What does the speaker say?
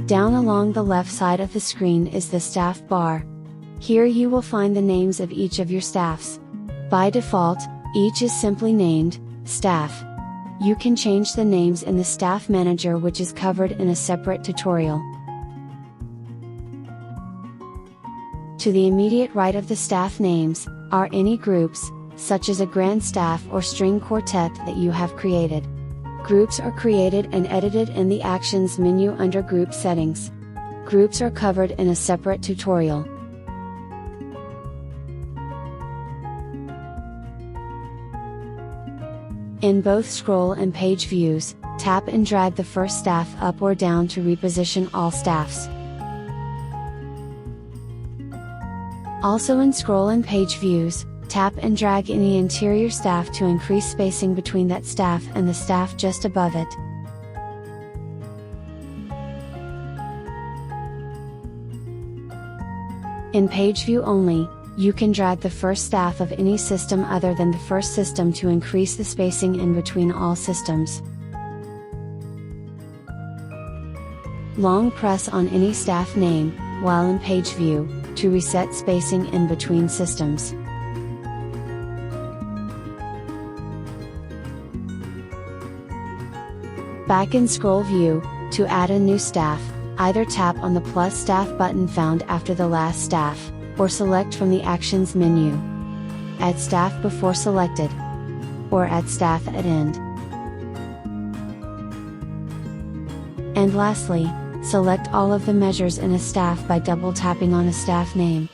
Down along the left side of the screen is the staff bar. Here you will find the names of each of your staffs. By default, each is simply named staff. You can change the names in the Staff Manager, which is covered in a separate tutorial. To the immediate right of the staff names, are any groups, such as a grand staff or string quartet that you have created. Groups are created and edited in the Actions menu under Group Settings. Groups are covered in a separate tutorial. In both scroll and page views, tap and drag the first staff up or down to reposition all staffs. Also in scroll and page views, tap and drag any interior staff to increase spacing between that staff and the staff just above it. In page view only, you can drag the first staff of any system other than the first system to increase the spacing in between all systems. Long press on any staff name, while in page view, to reset spacing in between systems. Back in scroll view, to add a new staff, either tap on the plus staff button found after the last staff, or select from the Actions menu. Add staff before selected, or add staff at end. And lastly, select all of the measures in a staff by double tapping on a staff name.